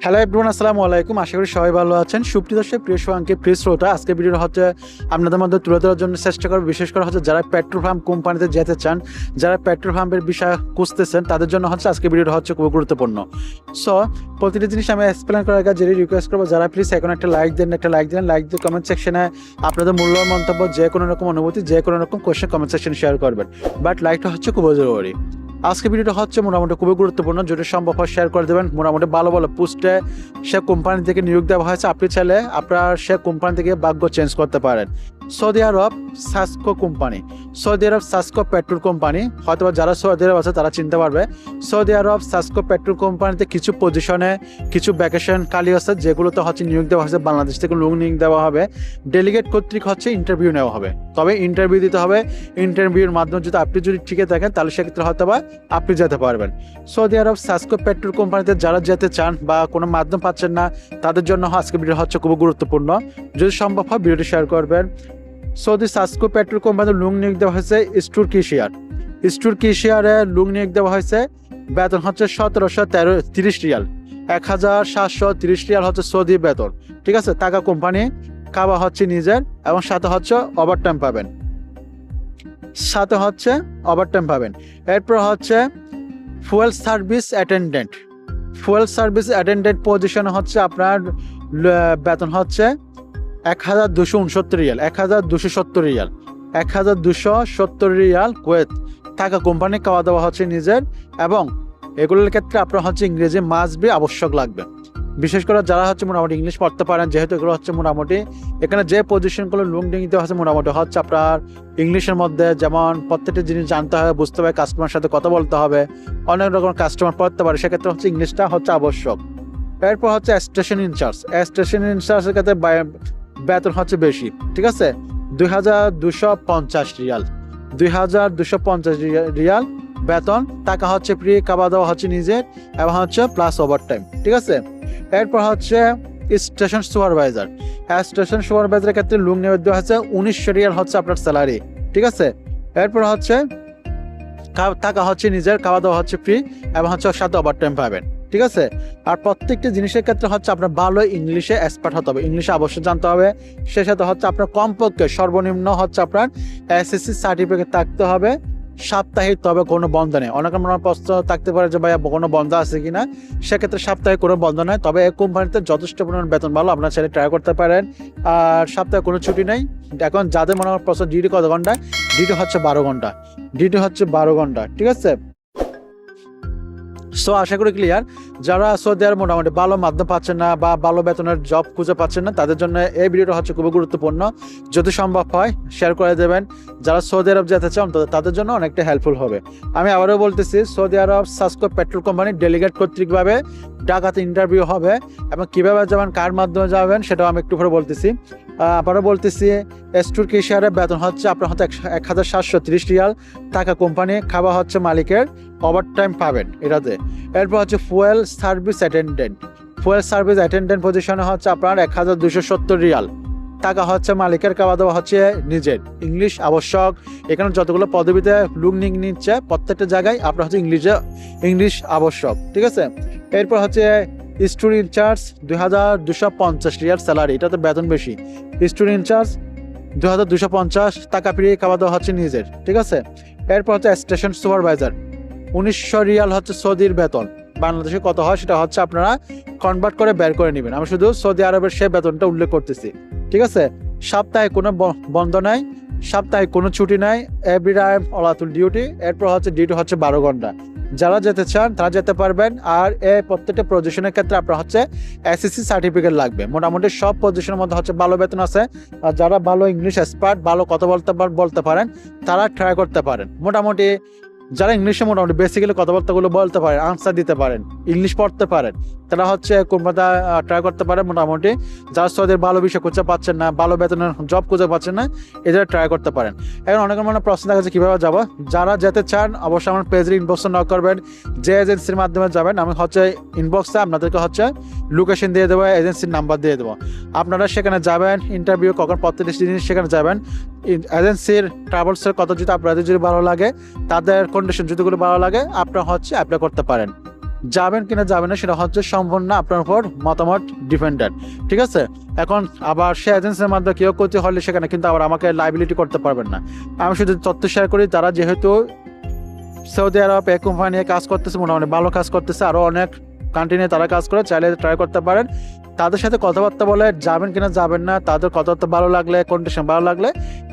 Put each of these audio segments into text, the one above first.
Hello everyone, আসসালামু আলাইকুম। আশা করি সবাই ভালো আছেন। সুপ্রিয় দর্শক, প্রিয় শুভাঙ্কি, প্রিয় শ্রোতা, আজকে ভিডিওটা হচ্ছে আপনাদের মধ্যে তুলে ধরার জন্য চেষ্টা করব। বিশেষ করে হচ্ছে যারা পেট্রোল পাম্প কোম্পানিতে যেতে চান, যারা পেট্রোল পাম্পের বিষয় খুঁজতেছেন, তাদের জন্য হচ্ছে আজকে ভিডিওটা হচ্ছে খুব গুরুত্বপূর্ণ। সো প্রতিটি জিনিস আমি এক্সপ্লেন করার আগে যেটি রিকোয়েস্ট করবো, যারা প্লিজ এখন একটা লাইক দেন, লাইক দিয়ে কমেন্ট সেকশনে আপনাদের মূল্যবান মন্তব্য, যে কোনো রকম অনুভূতি, যে কোনো রকম কোয়েশ্চেন কমেন্ট সেকশনে শেয়ার করবেন। বাট লাইকটা হচ্ছে খুব জরুরি। আজকে ভিডিওটা হচ্ছে মোটামুটি খুবই গুরুত্বপূর্ণ, যদি সম্ভব হয় শেয়ার করে দেবেন। মোটামুটি ভালো ভালো পোস্টে সে কোম্পানি থেকে নিয়োগ দেওয়া হয়েছে, আপনি চাইলে আপনার সে কোম্পানি থেকে ভাগ্য চেঞ্জ করতে পারেন। সৌদি আরব সাসকো কোম্পানি, সৌদি আরব সাসকো পেট্রোল কোম্পানি, হয়তো যারা সৌদি আরব আছে তারা চিনতে পারবে। সৌদি আরব সাসকো পেট্রোল কোম্পানিতে কিছু পজিশনে কিছু ভ্যাকেশন খালি আছে, যেগুলোতে হচ্ছে নিয়োগ দেওয়া হয়েছে। বাংলাদেশ থেকে লোক নিয়োগ দেওয়া হবে, ডেলিগেট কর্তৃক হচ্ছে ইন্টারভিউ নেওয়া হবে। তবে ইন্টারভিউ দিতে হবে, ইন্টারভিউর মাধ্যমে যদি আপনি ঠিকই থাকেন, তাহলে সেক্ষেত্রে হয়তো বা আপনি যেতে পারবেন। সৌদি আরব সাসকো পেট্রোল কোম্পানিতে যারা যেতে চান বা কোনো মাধ্যম পাচ্ছেন না, তাদের জন্য আজকে ভিডিও হচ্ছে খুব গুরুত্বপূর্ণ। যদি সম্ভব হয় ভিডিওটি শেয়ার করবেন। সৌদি সাসকো পেট্রোল কোম্পানিতে লোক নিয়োগ দেওয়া হয়েছে স্টুর কিশিয়ারে লোক নিয়োগ দেওয়া হয়েছে। বেতন হচ্ছে 1730 রিয়াল, 1730 রিয়াল হচ্ছে সৌদি বেতন। ঠিক আছে, টাকা কোম্পানি, খাওয়া হচ্ছে নিজের, এবং সাথে হচ্ছে ওভারটাইম পাবেন। এরপর হচ্ছে ফুয়েল সার্ভিস অ্যাটেন্ডেন্ট পজিশন হচ্ছে আপনার বেতন হচ্ছে 1269 রিয়াল, 1270 রিয়াল কুয়েত। টাকা কোম্পানি, খাওয়া দাওয়া হচ্ছে নিজের, এবং এগুলোর ক্ষেত্রে আপনার হচ্ছে ইংরেজি মাস্ট বি আবশ্যক লাগবে। বিশেষ করে যারা হচ্ছে মোটামুটি ইংলিশ পড়তে পারেন, যেহেতু এগুলো হচ্ছে মোটামুটি এখানে যে পজিশনগুলো লোক নিতে হচ্ছে মোটামুটি হচ্ছে আপনার ইংলিশের মধ্যে, যেমন প্রত্যেকটা জিনিস জানতে হবে, বুঝতে হবে, কাস্টমার সাথে কথা বলতে হবে, অনেক রকম কাস্টমার পড়তে পারে, সেক্ষেত্রে হচ্ছে ইংলিশটা হচ্ছে আবশ্যক। এরপর হচ্ছে স্টেশন ইনচার্জের ক্ষেত্রে বেতন হচ্ছে বেশি। ঠিক আছে, 2250 রিয়াল বেতন। টাকা হচ্ছে ফ্রি, খাওয়া দাওয়া হচ্ছে নিজের, এবং হচ্ছে প্লাস ওভারটাইম। ঠিক আছে, এরপর হচ্ছে স্টেশন সুপারভাইজারের ক্ষেত্রে লোক নিয়োগ দেওয়া হচ্ছে 1900 রিয়াল হচ্ছে আপনার স্যালারি। ঠিক আছে, এরপর হচ্ছে টাকা হচ্ছে নিজের, খাওয়া দাওয়া হচ্ছে ফ্রি, এবং হচ্ছে সাথে ওভারটাইম পাবেন। ঠিক আছে, আর প্রত্যেকটি জিনিসের ক্ষেত্রে হচ্ছে আপনার ভালো ইংলিশে এক্সপার্ট হতে হবে, ইংলিশে অবশ্যই জানতে হবে। সে সাথে হচ্ছে আপনার কমপক্ষে সর্বনিম্ন হচ্ছে আপনার এসএসসি সার্টিফিকেট থাকতে হবে সাপ্তাহিক, তবে কোনো বন্ধ নেই। অনেকের মনে প্রশ্ন থাকতে পারে যে ভাইয়া কোনো বন্ধ আছে কিনা, সেক্ষেত্রে সাপ্তাহিক কোনো বন্ধ নেই। তবে এই কোম্পানিতে যথেষ্ট পরিমাণ বেতন ভালো, আপনার ছেলে ট্রাই করতে পারেন। আর সপ্তাহে কোনো ছুটি নেই। এখন যাদের মনে হয় প্রশ্ন ডিউটি কত ঘন্টা, ডিউটি হচ্ছে 12 ঘন্টা। ঠিক আছে, সো আশা করি ক্লিয়ার। যারা সৌদি আরব মোটামুটি ভালো মাধ্যম পাচ্ছেন না বা ভালো বেতনের জব খুঁজে পাচ্ছেন না, তাদের জন্য এই ভিডিওটা হচ্ছে খুবই গুরুত্বপূর্ণ। যদি সম্ভব হয় শেয়ার করে দেবেন। যারা সৌদি আরব যেতে চান তাদের জন্য অনেকটা হেল্পফুল হবে। আমি আবারও বলতেছি, সৌদি আরব সাসকো পেট্রোল কোম্পানি ডেলিগেট কর্তৃকভাবে ঢাকাতে ইন্টারভিউ হবে, এবং কীভাবে যাবেন, কার মাধ্যমে যাবেন, সেটাও আমি একটু পরে বলতেছি। আবারও বলতেছি, স্টুর কিশিয়ারের বেতন হচ্ছে আপনার হচ্ছে 1730 রিয়াল, টাকা কোম্পানি, খাওয়া হচ্ছে মালিকের, ওভারটাইম পাবেন এটাতে। এরপর হচ্ছে ফুয়েল সার্ভিস অ্যাটেন্ডেন্ট পজিশনে হচ্ছে আপনার 1270 রিয়াল, টাকা হচ্ছে মালিকের, খাওয়া দাওয়া হচ্ছে নিজের, ইংলিশ আবশ্যক। এখানে যতগুলো পদবিতে লোক নিচ্ছে প্রত্যেকটা জায়গায় আপনার হচ্ছে ইংলিশ আবশ্যক। ঠিক আছে, এরপর হচ্ছে স্টুর ইনচার্জ 2250 রিয়াল স্যালারি, এটাতে বেতন বেশি। স্টুর ইনচার্জ 2250, টাকা ফিরিয়ে খাওয়া দাওয়া হচ্ছে নিজের। ঠিক আছে, এরপর হচ্ছে স্টেশন সুপারভাইজার 1900 রিয়াল হচ্ছে সৌদির বেতন। বাংলাদেশে কত হয় সেটা হচ্ছে আপনারা কনভার্ট করে বের করে নেবেন। আমি শুধু সৌদি আরবের সে বেতনটা উল্লেখ করতেছি। ঠিক আছে, সপ্তাহে কোনো বন্ধ নাই, সপ্তাহে কোনো ছুটি নাই, এভরি টাইম অলাতুল ডিউটি। এরপর হচ্ছে ডিউটি হচ্ছে 12 ঘন্টা। যারা যেতে চান তারা যেতে পারবেন। আর এই প্রত্যেকটা পজিশনের ক্ষেত্রে আপনার হচ্ছে এসএসসি সার্টিফিকেট লাগবে। মোটামুটি সব পজিশনের মধ্যে হচ্ছে ভালো বেতন আছে। আর যারা ভালো ইংলিশ এক্সপার্ট, ভালো কথা বলতে পারেন, তারা ট্রাই করতে পারেন। মোটামুটি যারা ইংলিশে মোটামুটি বেসিক্যালি কথাবার্তাগুলো বলতে পারেন, আনসার দিতে পারেন, ইংলিশ পড়তে পারেন, তারা হচ্ছে কোম্পানিটা ট্রাই করতে পারে। মোটামুটি যারা সৌদির ভালো বিষয় খুঁজে পাচ্ছেন না, ভালো বেতনের জব খুঁজে পাচ্ছেন না, এদের ট্রাই করতে পারেন। এখন অনেকের মনে প্রশ্ন দেখা যাচ্ছে কীভাবে যাবো। যারা যেতে চান অবশ্যই আমার পেজের ইনবক্সে নক করবেন, যে এজেন্সির মাধ্যমে যাবেন। আমি হচ্ছে ইনবক্সে আপনাদেরকে হচ্ছে লোকেশন দিয়ে দেবো, এজেন্সির নাম্বার দিয়ে দেবো। আপনারা সেখানে যাবেন, ইন্টারভিউ কখন প্রত্যেকটি জিনিস সেখানে যাবেন। এজেন্সির ট্রাভেলসের কথা যদি আপনাদের যদি ভালো লাগে, তাদের কন্ডিশন যদিগুলো ভালো লাগে, আপনারা হচ্ছে অ্যাপ্লাই করতে পারেন। যাবেন কিনা যাবেন না সেটা হচ্ছে সম্পূর্ণ আপনার উপর মতামত ডিপেন্ডেন্ট, ঠিক আছে। এখন আবার সে এজেন্সির মাধ্যমে কেউ ক্ষতি হলে সেখানে কিন্তু আবার আমাকে লাইবিলিটি করতে পারবেন না। আমি শুধু তথ্য শেয়ার করি, তারা যেহেতু সৌদি আরব এক কোম্পানি নিয়ে কাজ করতেছে, মোটামুটি ভালো কাজ করতেছে, আরও অনেক কান্ট্রি নিয়ে তারা কাজ করে, চাইলে ট্রাই করতে পারেন। তাদের সাথে কথাবার্তা বলে যাবেন কিনা যাবেন না, তাদের কথাবার্তা ভালো লাগলে, কন্ডিশন ভালো লাগলে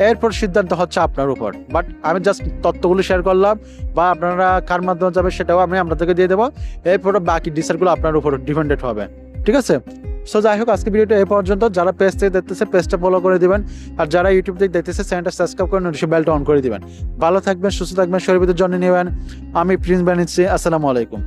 এরপর সিদ্ধান্ত হচ্ছে আপনার উপর। বাট আমি জাস্ট তথ্যগুলো শেয়ার করলাম, বা আপনারা কার মাধ্যমে যাবে সেটাও আমি আপনাদেরকে দিয়ে দেবো। এরপরে বাকি ডিসাইডগুলো আপনার উপর ডিপেন্ডেন্ট হবে, ঠিক আছে। সো যাই হোক, আজকে ভিডিওটা এই পর্যন্ত। যারা পেজ থেকে দেখতেছে পেজটা ফলো করে দিবেন, আর যারা ইউটিউব থেকে দেখতেছে চ্যানেলটা সাবস্ক্রাইব করে নোটিফিকেশন বেলটা অন করে দিবেন। ভালো থাকবেন, সুস্থ থাকবেন, শরীরের জন্য নেবেন। আমি প্রিন্স বানিয়েছি। আসসালামু আলাইকুম।